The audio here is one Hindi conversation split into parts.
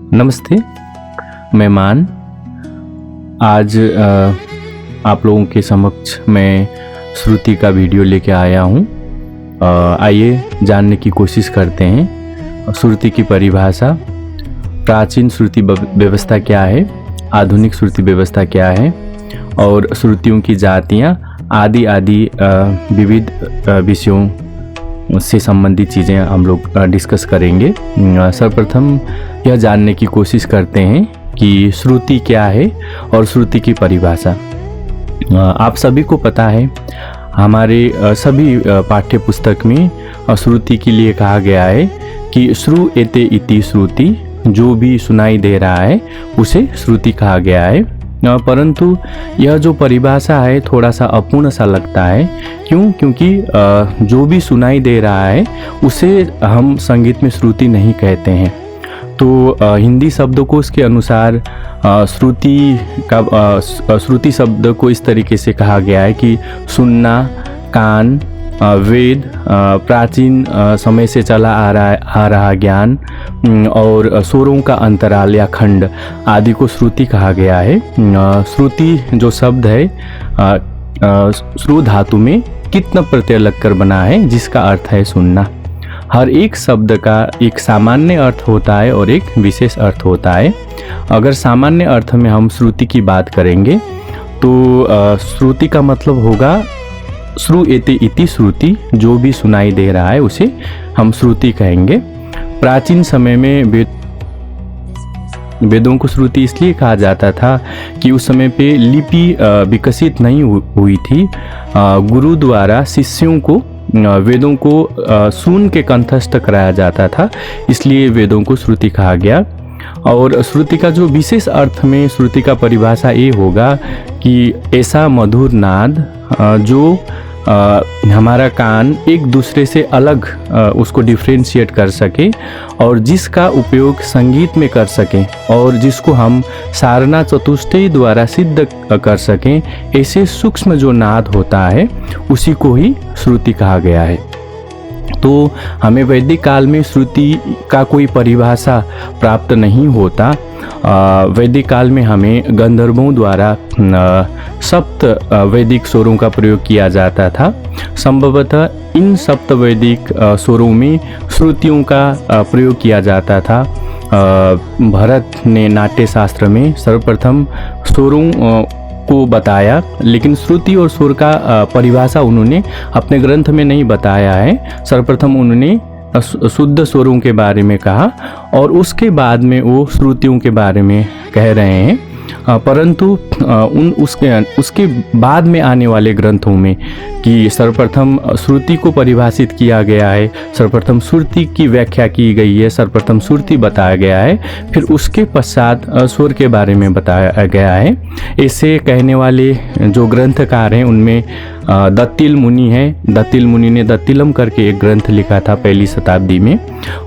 नमस्ते, मैं मान। आज आप लोगों के समक्ष मैं श्रुति का वीडियो लेके आया हूँ। आइए जानने की कोशिश करते हैं श्रुति की परिभाषा, प्राचीन श्रुति व्यवस्था क्या है, आधुनिक श्रुति व्यवस्था क्या है और श्रुतियों की जातियाँ आदि विविध विषयों से संबंधित चीज़ें हम लोग डिस्कस करेंगे। सर्वप्रथम यह जानने की कोशिश करते हैं कि श्रुति क्या है और श्रुति की परिभाषा। आप सभी को पता है, हमारे सभी पाठ्य पुस्तक में श्रुति के लिए कहा गया है कि श्रु एते इति श्रुति, जो भी सुनाई दे रहा है उसे श्रुति कहा गया है। परंतु यह जो परिभाषा है थोड़ा सा अपूर्ण सा लगता है। क्यों? क्योंकि जो भी सुनाई दे रहा है उसे हम संगीत में श्रुति नहीं कहते हैं। तो हिंदी शब्दकोश के अनुसार श्रुति शब्द को इस तरीके से कहा गया है कि सुनना, कान, वेद, प्राचीन समय से चला आ रहा ज्ञान और स्वरों का अंतराल या खंड आदि को श्रुति कहा गया है। श्रुति जो शब्द है श्रु धातु में कितना प्रत्यय लगकर बना है, जिसका अर्थ है सुनना। हर एक शब्द का एक सामान्य अर्थ होता है और एक विशेष अर्थ होता है। अगर सामान्य अर्थ में हम श्रुति की बात करेंगे तो श्रुति का मतलब होगा श्रु एते इति श्रुति, जो भी सुनाई दे रहा है उसे हम श्रुति कहेंगे। प्राचीन समय में वेदों को श्रुति इसलिए कहा जाता था कि उस समय पे लिपि विकसित नहीं हुई थी। गुरु द्वारा शिष्यों को वेदों को सुन के कंठस्थ कराया जाता था, इसलिए वेदों को श्रुति कहा गया। और श्रुति का जो विशेष अर्थ में श्रुति का परिभाषा ये होगा कि ऐसा मधुर नाद जो हमारा कान एक दूसरे से अलग उसको डिफ्रेंशिएट कर सके और जिसका उपयोग संगीत में कर सकें और जिसको हम सारना चतुष्टय द्वारा सिद्ध कर सकें, ऐसे सूक्ष्म जो नाद होता है उसी को ही श्रुति कहा गया है। तो हमें वैदिक काल में श्रुति का कोई परिभाषा प्राप्त नहीं होता। वैदिक काल में हमें गंधर्वों द्वारा सप्त वैदिक स्वरों का प्रयोग किया जाता था। संभवतः इन सप्त वैदिक स्वरों में श्रुतियों का प्रयोग किया जाता था। भरत ने नाट्य शास्त्र में सर्वप्रथम स्वरों को बताया, लेकिन श्रुति और सुर का परिभाषा उन्होंने अपने ग्रंथ में नहीं बताया है। सर्वप्रथम उन्होंने शुद्ध स्वरों के बारे में कहा और उसके बाद में वो श्रुतियों के बारे में कह रहे हैं। परंतु उसके बाद में आने वाले ग्रंथों में कि सर्वप्रथम श्रुति को परिभाषित किया गया है, सर्वप्रथम श्रुति की व्याख्या की गई है, सर्वप्रथम श्रुति बताया गया है, फिर उसके पश्चात स्वर के बारे में बताया गया है। ऐसे कहने वाले जो ग्रंथकार हैं उनमें दत्तिल मुनि है। दत्तिल मुनि ने दत्तिलम करके एक ग्रंथ लिखा था पहली शताब्दी में।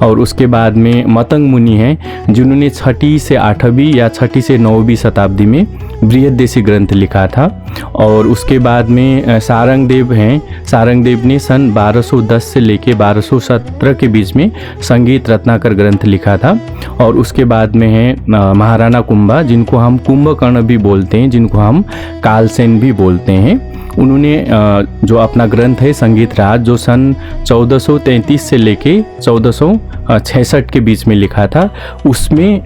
और उसके बाद में मतंग मुनि हैं जिन्होंने 6ठी से 8वीं या 6ठी से 9वीं शताब्दी में बृहद्देशी ग्रंथ लिखा था। और उसके बाद में सारंगदेव हैं। सारंगदेव ने सन 1210 से लेके 1217 के बीच में संगीत रत्नाकर ग्रंथ लिखा था। और उसके बाद में है महाराणा कुंभा, जिनको हम कुंभकर्ण भी बोलते हैं, जिनको हम कालसेन भी बोलते हैं। उन्होंने जो अपना ग्रंथ है संगीत राज, जो सन 1433 से लेके 1466 के बीच में लिखा था, उसमें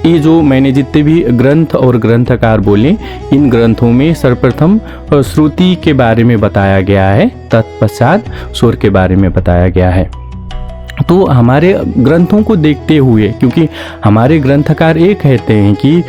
ये जो मैंने जितने भी ग्रंथ और ग्रंथकार बोले, इन ग्रंथों में सर्वप्रथम श्रुति के बारे में बताया गया है, तत्पश्चात स्वर के बारे में बताया गया है। तो हमारे ग्रंथों को देखते हुए, क्योंकि हमारे ग्रंथकार ये कहते हैं कि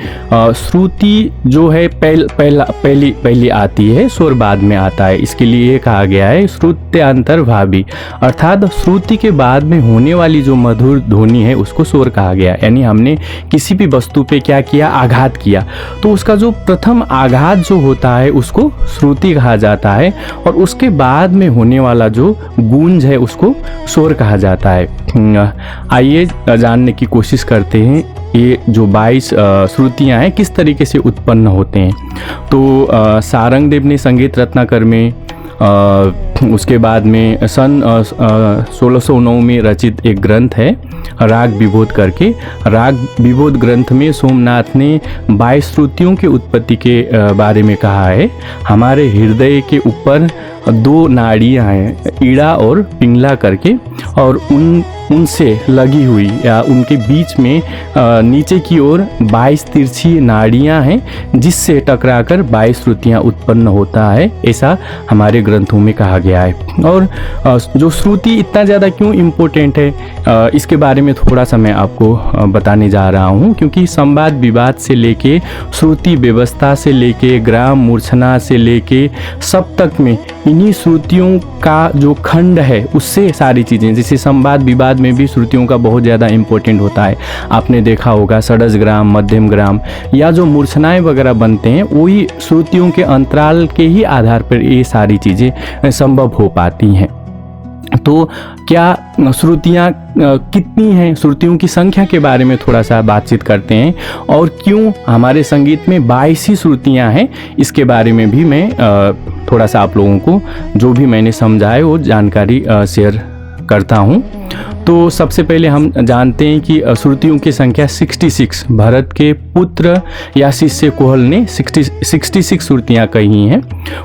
श्रुति जो है पहली आती है, स्वर बाद में आता है, इसके लिए कहा गया है श्रुत्यांतर्भावी, अर्थात श्रुति के बाद में होने वाली जो मधुर ध्वनि है उसको स्वर कहा गया। यानी हमने किसी भी वस्तु पे क्या किया, आघात किया, तो उसका जो प्रथम आघात जो होता है उसको श्रुति कहा जाता है और उसके बाद में होने वाला जो गूंज है उसको स्वर कहा जाता है। आइए जानने की कोशिश करते हैं ये जो 22 श्रुतियाँ हैं किस तरीके से उत्पन्न होते हैं। तो सारंगदेव ने संगीत रत्नाकर में उसके बाद में सन 1609 में रचित एक ग्रंथ है राग विबोध करके। राग विबोध ग्रंथ में सोमनाथ ने 22 श्रुतियों के उत्पत्ति के बारे में कहा है। हमारे हृदय के ऊपर 2 नाड़ियाँ हैं, ईड़ा और पिंगला करके, और उनसे लगी हुई या उनके बीच में नीचे की ओर 22 तिरछी नाड़ियाँ हैं, जिससे टकराकर 22 श्रुतियाँ उत्पन्न होता है, ऐसा हमारे ग्रंथों में कहा गया है। और जो श्रुति इतना ज़्यादा क्यों इम्पोर्टेंट है, इसके बारे में थोड़ा सा मैं आपको बताने जा रहा हूँ, क्योंकि संवाद विवाद से लेके श्रुति व्यवस्था से लेके ग्राम मूर्छना से लेके सब तक में इन्हीं श्रुतियों का जो खंड है उससे सारी चीज़ें, जैसे संवाद विवाद में भी श्रुतियों का बहुत ज़्यादा इम्पोर्टेंट होता है। आपने देखा होगा षडज ग्राम, मध्यम ग्राम या जो मूर्छनाएं वगैरह बनते हैं वही श्रुतियों के अंतराल के ही आधार पर ये सारी चीज़ें संभव हो पाती हैं। तो क्या श्रुतियाँ कितनी हैं, श्रुतियों की संख्या के बारे में थोड़ा सा बातचीत करते हैं, और क्यों हमारे संगीत में 22 ही श्रुतियाँ हैं, इसके बारे में भी मैं थोड़ा सा आप लोगों को जो भी मैंने समझा है वो जानकारी शेयर करता हूँ। तो सबसे पहले हम जानते हैं कि श्रुतियों की संख्या 66, भरत के पुत्र या शिष्य कोहल ने 66 श्रुतियाँ कही हैं।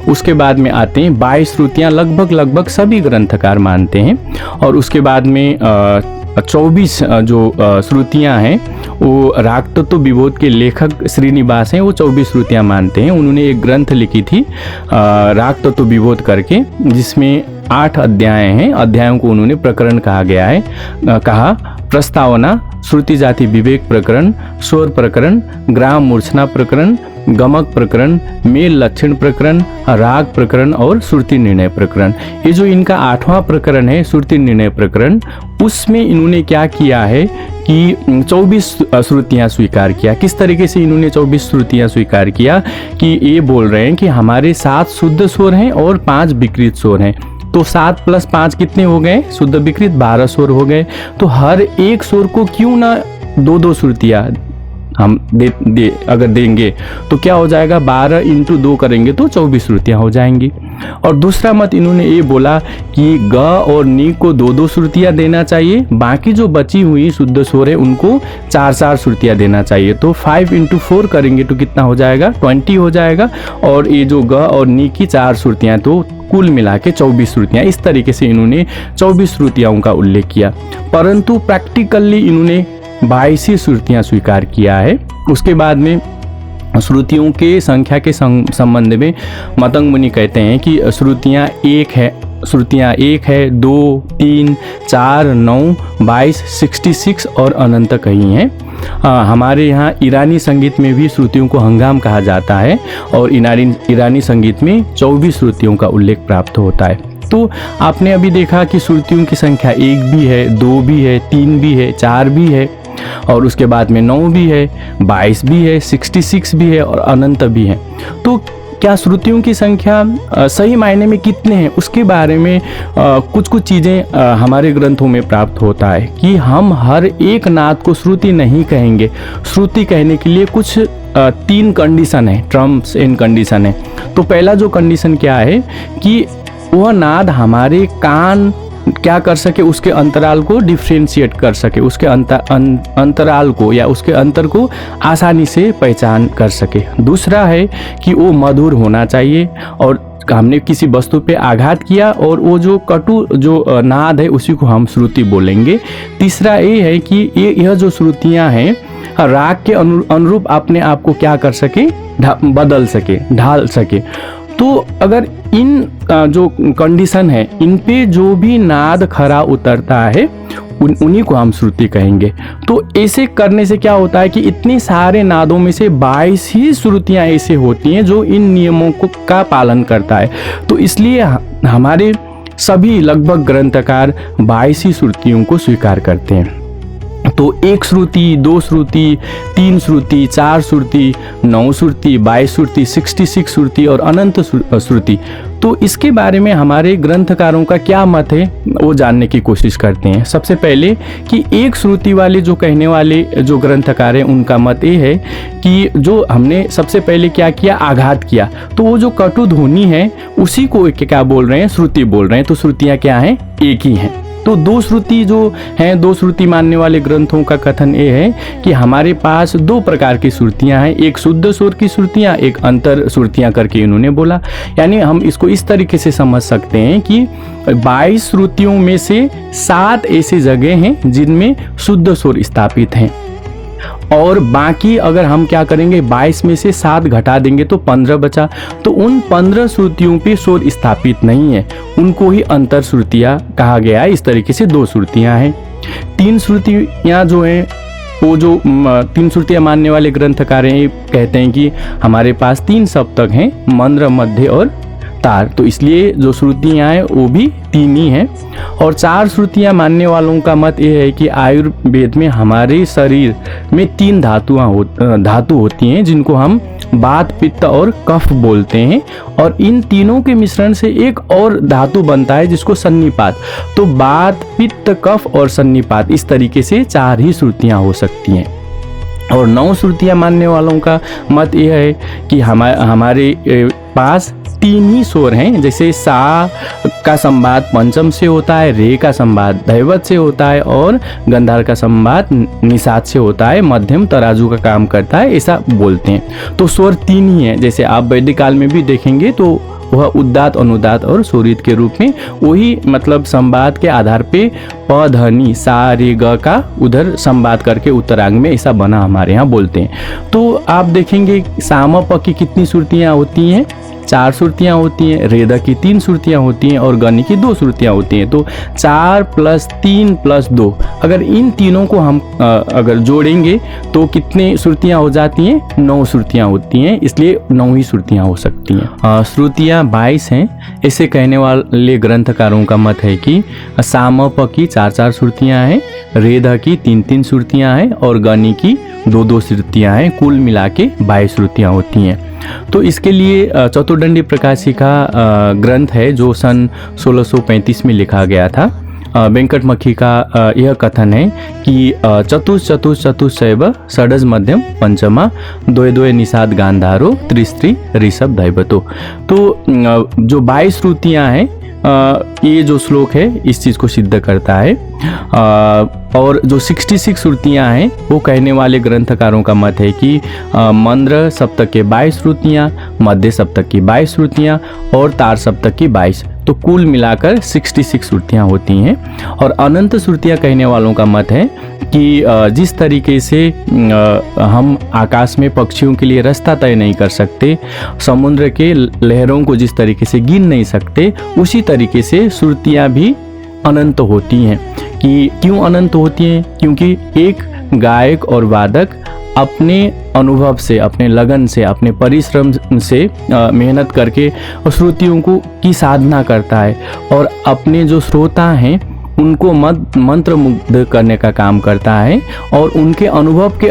उसके बाद में आते हैं 22 श्रुतियाँ लगभग सभी ग्रंथकार मानते हैं, और उसके बाद में 24 जो श्रुतियाँ हैं वो राग तत्व विबोध के लेखक श्रीनिवास हैं, वो 24 श्रुतियाँ मानते हैं। उन्होंने एक ग्रंथ लिखी थी राग तत्व विबोध करके, जिसमें 8 अध्याय हैं। अध्यायों को उन्होंने प्रकरण कहा गया है, कहा प्रस्तावना, श्रुति जाति विवेक प्रकरण, स्वर प्रकरण, ग्राम मूर्छना प्रकरण, गमक प्रकरण, मेल लक्षण प्रकरण, राग प्रकरण और श्रुति निर्णय प्रकरण। ये जो इनका 8वां प्रकरण है श्रुति निर्णय प्रकरण, उसमें इन्होंने क्या किया है कि 24 श्रुतियाँ स्वीकार किया। किस तरीके से इन्होंने 24 श्रुतियाँ स्वीकार किया कि ये बोल रहे हैं कि हमारे 7 शुद्ध स्वर हैं और 5 विकृत स्वर हैं, तो 7 + 5 कितने हो गए, शुद्ध विकृत 12 स्वर हो गए। तो हर एक स्वर को क्यों ना 2-2 श्रुतियाँ हम अगर देंगे तो क्या हो जाएगा, 12 × 2 करेंगे तो 24 श्रुतियाँ हो जाएंगी। और दूसरा मत इन्होंने ये बोला कि ग और नी को 2-2 श्रुतियाँ देना चाहिए, बाकी जो बची हुई शुद्ध स्वर है उनको 4-4 श्रुतियाँ देना चाहिए। तो 5 × 4 करेंगे तो कितना हो जाएगा, 20 हो जाएगा। और ये जो ग और नी की 4 श्रुतियाँ, तो कुल मिला के 24 श्रुतियाँ। इस तरीके से इन्होंने 24 श्रुतियों का उल्लेख किया, परंतु प्रैक्टिकली इन्होंने 22 ही श्रुतियाँ स्वीकार किया है। उसके बाद में श्रुतियों के संख्या के संबंध में मतंग मुनि कहते हैं कि श्रुतियाँ 1 है, 2, 3, 4, 9, 22, 66 और अनंत कही हैं। हमारे यहाँ ईरानी संगीत में भी श्रुतियों को हंगाम कहा जाता है, और ईरानी संगीत में 24 श्रुतियों का उल्लेख प्राप्त होता है। तो आपने अभी देखा कि श्रुतियों की संख्या 1 भी है, 2 भी है, 3 भी है, 4 भी है, और उसके बाद में 9 भी है, 22 भी है, 66 भी है और अनंत भी है। तो क्या श्रुतियों की संख्या सही मायने में कितने हैं, उसके बारे में कुछ चीज़ें हमारे ग्रंथों में प्राप्त होता है कि हम हर एक नाद को श्रुति नहीं कहेंगे। श्रुति कहने के लिए कुछ 3 कंडीशन है, टर्म्स एंड कंडीशन है। तो पहला जो कंडीशन क्या है कि वह नाद हमारे कान क्या कर सके, उसके अंतराल को डिफ्रेंशिएट कर सके, उसके अंतराल को या उसके अंतर को आसानी से पहचान कर सके। दूसरा है कि वो मधुर होना चाहिए, और हमने किसी वस्तु पे आघात किया और वो जो कटु जो नाद है उसी को हम श्रुति बोलेंगे। तीसरा ये है कि यह जो श्रुतियाँ हैं राग के अनुरूप अपने आप को क्या कर सके, बदल सके, ढाल सके। तो अगर इन जो कंडीशन है इन पे जो भी नाद खरा उतरता है उन्हीं को हम श्रुति कहेंगे। तो ऐसे करने से क्या होता है कि इतने सारे नादों में से 22 ही श्रुतियाँ ऐसे होती हैं जो इन नियमों का पालन करता है। तो इसलिए हमारे सभी लगभग ग्रंथकार 22 ही श्रुतियों को स्वीकार करते हैं। तो 1 श्रुति, 2 श्रुति, 3 श्रुति, 4 श्रुति, 9 श्रुति, 22 श्रुति, 66 श्रुति और अनंत श्रुति। तो इसके बारे में हमारे ग्रंथकारों का क्या मत है वो जानने की कोशिश करते हैं। सबसे पहले कि 1 श्रुति वाले जो कहने वाले जो ग्रंथकार हैं उनका मत ये है कि जो हमने सबसे पहले क्या किया, आघात किया, तो वो जो कटु ध्वनि है उसी को क्या बोल रहे हैं, श्रुति बोल रहे हैं। तो श्रुतियाँ क्या हैं, एक ही हैं। तो 2 श्रुति जो हैं, 2 श्रुति मानने वाले ग्रंथों का कथन ये है कि हमारे पास 2 प्रकार की श्रुतियाँ हैं, एक शुद्ध स्वर की श्रुतियाँ, एक अंतर श्रुतियाँ करके इन्होंने बोला। यानी हम इसको इस तरीके से समझ सकते हैं कि 22 श्रुतियों में से 7 ऐसी जगह हैं जिनमें शुद्ध स्वर स्थापित हैं, और बाकी अगर हम क्या करेंगे, 22 में से 7 घटा देंगे तो 15 बचा। तो उन 15 श्रुतियों पे स्वर स्थापित नहीं है, उनको ही अंतर श्रुतियाँ कहा गया है। इस तरीके से 2 श्रुतियाँ हैं। 3 श्रुतियाँ जो हैं, वो जो 3 श्रुतियाँ मानने वाले ग्रंथकार हैं कहते हैं कि हमारे पास 3 सप्तक हैं, मंद्र, मध्य और तार। तो इसलिए जो श्रुतियाँ हैं वो भी 3 ही हैं। और 4 श्रुतियाँ मानने वालों का मत ये है कि आयुर्वेद में हमारे शरीर में 3 धातु होती हैं जिनको हम वात, पित्त और कफ बोलते हैं, और इन तीनों के मिश्रण से एक और धातु बनता है जिसको सन्निपात। तो वात, पित्त, कफ और सन्निपात, इस तरीके से 4 ही श्रुतियाँ हो सकती हैं। और 9 श्रुतियाँ मानने वालों का मत यह है कि हमारे पास 3 ही स्वर हैं। जैसे सा का संवाद पंचम से होता है, रे का संवाद दैवत से होता है, और गंधार का संवाद निषाद से होता है, मध्यम तराजू का काम करता है, ऐसा बोलते हैं। तो स्वर 3 ही हैं। जैसे आप वैदिक काल में भी देखेंगे तो वह उद्दात, अनुदात और स्वरित के रूप में वही मतलब संवाद के आधार पे प, ध, नि, सा, रे, ग का उधर संवाद करके उत्तरांग में ऐसा बना हमारे यहाँ बोलते हैं। तो आप देखेंगे साम, प की कितनी श्रुतियाँ होती हैं, 4 श्रुतियाँ होती हैं, रेदा की 3 श्रुतियाँ होती हैं और गनि की 2 श्रुतियाँ होती हैं। तो 4 + 3 + 2, अगर इन तीनों को हम अगर जोड़ेंगे तो कितने श्रुतियाँ हो जाती हैं, 9 श्रुतियाँ होती हैं। इसलिए 9 ही श्रुतियाँ हो सकती हैं। श्रुतियाँ 22 हैं, ऐसे कहने वाले ग्रंथकारों का मत है कि साम, प की 4-4 श्रुतियाँ हैं, रेदा की 3-3 श्रुतियाँ हैं और गनि की 2-2 श्रुतियाँ हैं। कुल मिला के 22 श्रुतियाँ होती हैं। तो इसके लिए चतुर्दंडी प्रकाशिका ग्रंथ है जो सन 1635 में लिखा गया था। वेंकट मक्खी का यह कथन है कि चतुश्चैव षडज मध्यम पंचमा द्वय निषाद गांधारो त्रिस्त्री ऋषभ दैवतो। तो जो 22 श्रुतियाँ हैं, ये जो श्लोक है इस चीज़ को सिद्ध करता है। और जो 66 श्रुतियाँ हैं वो कहने वाले ग्रंथकारों का मत है कि मंद्र सप्तक के 22 श्रुतियाँ, मध्य सप्तक की 22 श्रुतियाँ और तार सप्तक की 22, तो कुल मिलाकर 66 श्रुतियाँ होती हैं। और अनंत श्रुतियाँ कहने वालों का मत है कि जिस तरीके से हम आकाश में पक्षियों के लिए रास्ता तय नहीं कर सकते, समुद्र के लहरों को जिस तरीके से गिन नहीं सकते, उसी तरीके से श्रुतियाँ भी अनंत होती हैं। कि क्यों अनंत होती हैं? क्योंकि एक गायक और वादक अपने अनुभव से, अपने लगन से, अपने परिश्रम से मेहनत करके श्रुतियों की साधना करता है और अपने जो श्रोता हैं उनको मंत्र मुग्ध करने का काम करता है और उनके अनुभव के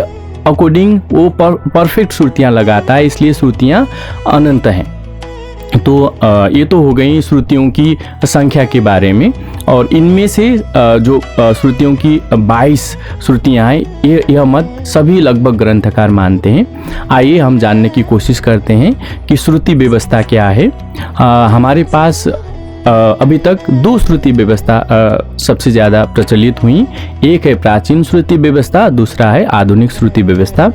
अकॉर्डिंग वो परफेक्ट श्रुतियाँ लगाता है। इसलिए श्रुतियाँ अनंत हैं। तो ये तो हो गई श्रुतियों की संख्या के बारे में। और इनमें से जो श्रुतियों की 22 श्रुतियाँ हैं, यह मत सभी लगभग ग्रंथकार मानते हैं। आइए हम जानने की कोशिश करते हैं कि श्रुति व्यवस्था क्या है। हमारे पास अभी तक 2 श्रुति व्यवस्था सबसे ज़्यादा प्रचलित हुई। एक है प्राचीन श्रुति व्यवस्था, दूसरा है आधुनिक श्रुति व्यवस्था।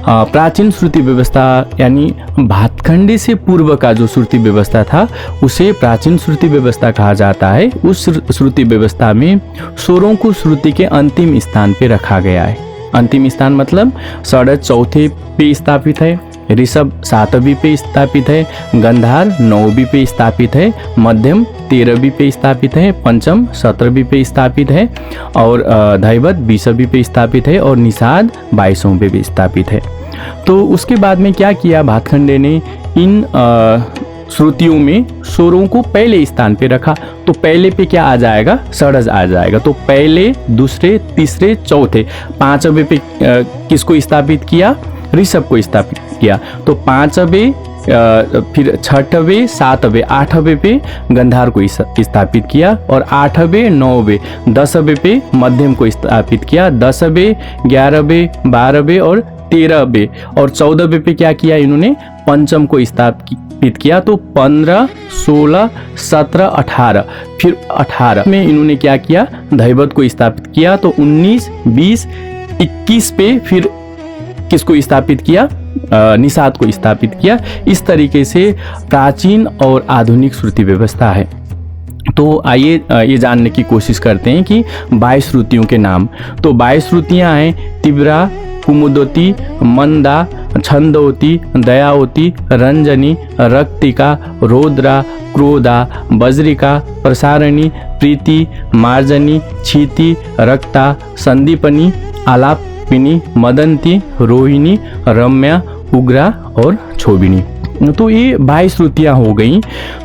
प्राचीन श्रुति व्यवस्था यानी भातखंडे से पूर्व का जो श्रुति व्यवस्था था उसे प्राचीन श्रुति व्यवस्था कहा जाता है। उस श्रुति व्यवस्था में स्वरों को श्रुति के अंतिम स्थान पे रखा गया है। अंतिम स्थान मतलब षडज चौथे पे स्थापित है, ऋषभ 7वीं पे स्थापित है, गंधार 9वीं पे स्थापित है, मध्यम 13वीं पे स्थापित है, पंचम 17वीं पे स्थापित है और दैवत 20वीं पे स्थापित है और निषाद 22वें पे स्थापित है। तो उसके बाद में क्या किया भातखंडे ने, इन श्रुतियों में स्वरों को पहले स्थान पे रखा, तो पहले पे क्या आ जाएगा, षडज आ जाएगा। तो पहले, दूसरे, तीसरे, चौथे, पांचवे पे किसको स्थापित किया, ऋषभ को स्थापित किया। तो पांचवे, फिर छठवें, सातवें, आठवें पे गंधार को स्थापित किया, और आठवें, नौवें, दसवें पे मध्यम को स्थापित किया, 10वें, 11वें, 12वें और 13वें और 14वें पे क्या किया इन्होंने, पंचम को स्थापित किया। तो 15, 16, 17, 18, फिर 18 में इन्होंने क्या किया, दैवत को स्थापित किया। तो 19, 20, 21 पे फिर किसको स्थापित किया, निषाद को स्थापित किया। इस तरीके से प्राचीन और आधुनिक श्रुति व्यवस्था है। तो आइए ये जानने की कोशिश करते हैं कि 22 श्रुतियों के नाम। तो 22 श्रुतियाँ हैं तिब्रा, कुमुदोती, मंदा, छंदोती, दयावती, रंजनी, रक्तिका, रौद्रा, क्रोधा, बज्रिका, प्रसारणी, प्रीति, मार्जनी, क्षिति, रक्ता, संदीपनी, आलापिनी, मदंती, रोहिणी, रम्या, उग्रा और क्षोभिणी। तो ये 22 श्रुतियाँ हो गई।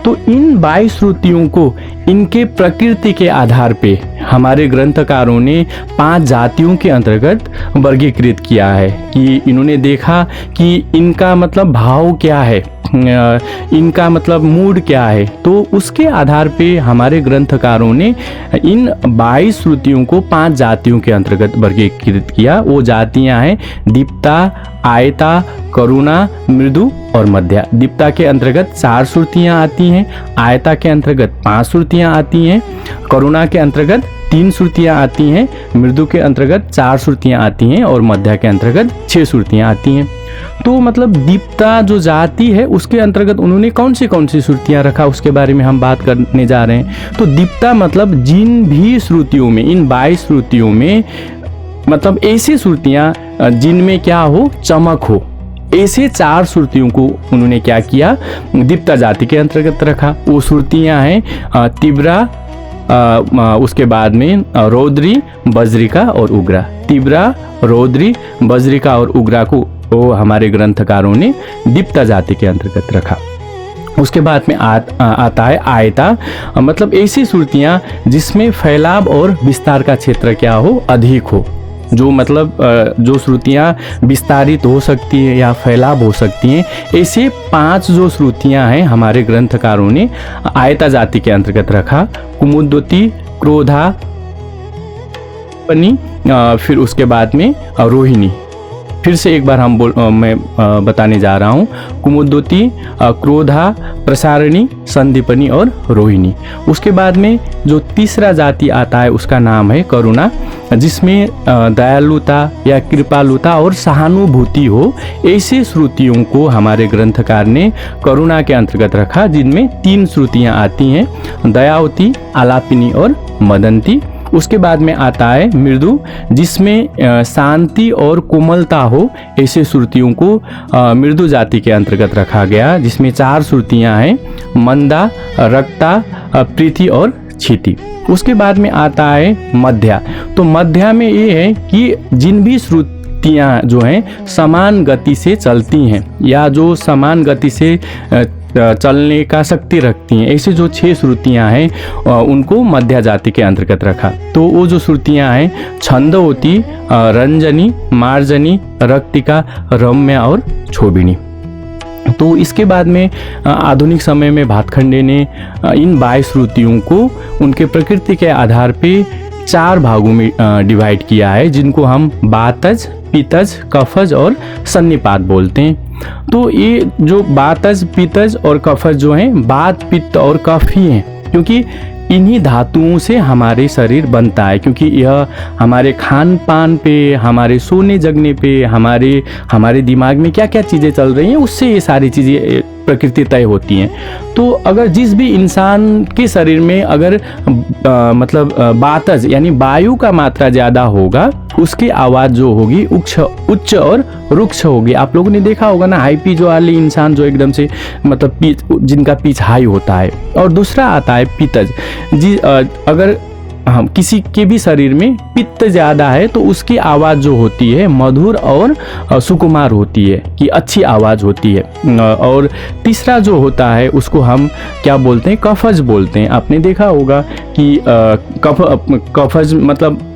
तो इन 22 श्रुतियों को इनके प्रकृति के आधार पे हमारे ग्रंथकारों ने 5 जातियों के अंतर्गत वर्गीकृत किया है कि इन्होंने देखा कि इनका मतलब भाव क्या है, इनका मतलब मूड क्या है। तो उसके आधार पे हमारे ग्रंथकारों ने इन 22 श्रुतियों को 5 जातियों के अंतर्गत वर्गीकृत किया। वो जातियां हैं दीप्ता, आयता, करुणा, मृदु और मध्या। दीप्ता के अंतर्गत 4 श्रुतियां आती हैं, आयता के अंतर्गत 5 श्रुतियां आती हैं, करुणा के अंतर्गत 3 श्रुतियां आती हैं, मृदु के अंतर्गत 4 श्रुतियां आती हैं और मध्या के अंतर्गत 6 श्रुतियां आती हैं। तो मतलब दीप्ता जो जाति है उसके अंतर्गत उन्होंने कौन सी श्रुतियां रखा, उसके बारे में हम बात करने जा रहे हैं। तो दीप्ता मतलब जिन भी श्रुतियों में, इन 22 श्रुतियों में मतलब ऐसी श्रुतियां जिनमें क्या हो, चमक हो, ऐसे 4 श्रुतियों को उन्होंने क्या किया, दीप्ता जाति के अंतर्गत रखा। वो श्रुतियां हैं तिब्रा, उसके बाद में रौद्री, बज्रिका और उग्रा। तिब्रा, रौद्री, बज्रिका और उग्रा को हमारे ग्रंथकारों ने दीप्ता जाति के अंतर्गत रखा। उसके बाद में आता है आयता, मतलब ऐसी श्रुतियां जिसमें फैलाव और विस्तार का क्षेत्र क्या हो, अधिक हो। जो मतलब जो श्रुतियां विस्तारित हो सकती है या फैलाव हो सकती हैं, ऐसे 5 जो श्रुतियां हैं हमारे ग्रंथकारों ने आयता जाति के अंतर्गत रखा। कुमुदोती, क्रोधा, पनी, फिर उसके बाद में रोहिणी। फिर से एक बार मैं बताने जा रहा हूँ, कुमुदोती, क्रोधा, प्रसारणी, संदीपनी और रोहिणी। उसके बाद में जो तीसरा जाति आता है उसका नाम है करुणा, जिसमें दयालुता या कृपालुता और सहानुभूति हो। ऐसे श्रुतियों को हमारे ग्रंथकार ने करुणा के अंतर्गत रखा, जिनमें 3 श्रुतियाँ आती हैं, दयावती, आलापिनी और मदंती। उसके बाद में आता है मृदु, जिसमें शांति और कोमलता हो। ऐसे श्रुतियों को मृदु जाति के अंतर्गत रखा गया, जिसमें 4 श्रुतियां हैं, मंदा, रक्ता, प्रीति और क्षिति। उसके बाद में आता है मध्या। तो मध्या में ये है कि जिन भी श्रुतियां जो हैं समान गति से चलती हैं या जो समान गति से चलने का शक्ति रखती हैं, ऐसे जो 6 श्रुतियां हैं उनको मध्या जाति के अंतर्गत रखा। तो वो जो श्रुतियां हैं छंदोती, रंजनी, मार्जनी, रक्तिका, रम्या और क्षोभिणी। तो इसके बाद में आधुनिक समय में भातखंडे ने इन 22 श्रुतियों को उनके प्रकृति के आधार पे 4 भागों में डिवाइड किया है, जिनको हम बातज, पितज, कफज और सन्निपात बोलते हैं। तो ये जो बातज, पितज और कफज जो हैं, बात, पित्त और कफ ही हैं, क्योंकि इन्हीं धातुओं से हमारे शरीर बनता है। क्योंकि यह हमारे खान पान पे, हमारे सोने जगने पे, हमारे दिमाग में क्या क्या चीज़ें चल रही हैं, उससे ये सारी चीज़ें प्रकृति तय होती हैं। तो अगर जिस भी इंसान के शरीर में अगर मतलब बातज यानी वायु का मात्रा ज़्यादा होगा, उसकी आवाज़ जो होगी उच्च और रुक्ष होगी। आप लोगों ने देखा होगा ना, हाई पिच वाले इंसान जो एकदम से मतलब पिच, जिनका पिच हाई होता है। और दूसरा आता है पितज, अगर हम किसी के भी शरीर में पित्त ज़्यादा है तो उसकी आवाज़ जो होती है मधुर और सुकुमार होती है, कि अच्छी आवाज़ होती है। और तीसरा जो होता है उसको हम क्या बोलते हैं, कफज बोलते हैं। आपने देखा होगा कि कफज मतलब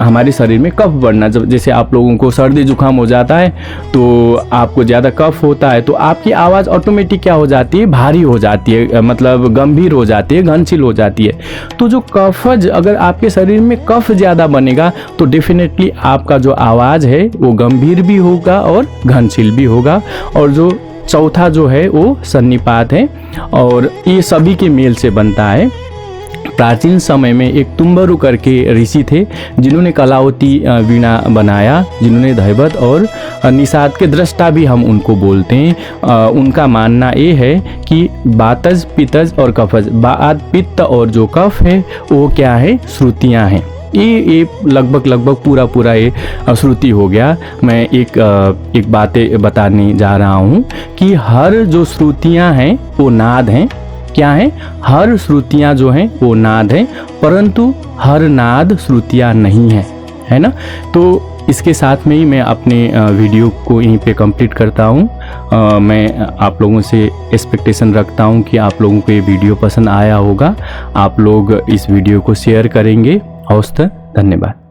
हमारे शरीर में कफ बढ़ना। जब जैसे आप लोगों को सर्दी जुकाम हो जाता है तो आपको ज़्यादा कफ होता है तो आपकी आवाज़ ऑटोमेटिक क्या हो जाती है, भारी हो जाती है, मतलब गंभीर हो जाती है, घनशील हो जाती है। तो जो कफज, अगर आपके शरीर में कफ ज़्यादा बनेगा तो डेफिनेटली आपका जो आवाज़ है वो गंभीर भी होगा और घनशील भी होगा। और जो चौथा जो है वो सन्निपात है, और ये सभी के मेल से बनता है। प्राचीन समय में एक तुम्बरु करके ऋषि थे जिन्होंने कलावती वीणा बनाया, जिन्होंने दैवत और निषाद के दृष्टा भी हम उनको बोलते हैं। उनका मानना ये है कि बातज, पितज और कफज, बात, पित्त और जो कफ है वो क्या है, श्रुतियाँ हैं। ये लगभग पूरा ये श्रुति हो गया। मैं एक बातें बताने जा रहा हूँ कि हर जो श्रुतियाँ हैं वो नाद हैं। क्या है, हर श्रुतियाँ जो हैं वो नाद हैं, परंतु हर नाद श्रुतियाँ नहीं है, है ना। तो इसके साथ में ही मैं अपने वीडियो को यहीं पे कंप्लीट करता हूँ। मैं आप लोगों से एक्सपेक्टेशन रखता हूँ कि आप लोगों को ये वीडियो पसंद आया होगा। आप लोग इस वीडियो को शेयर करेंगे। धन्यवाद।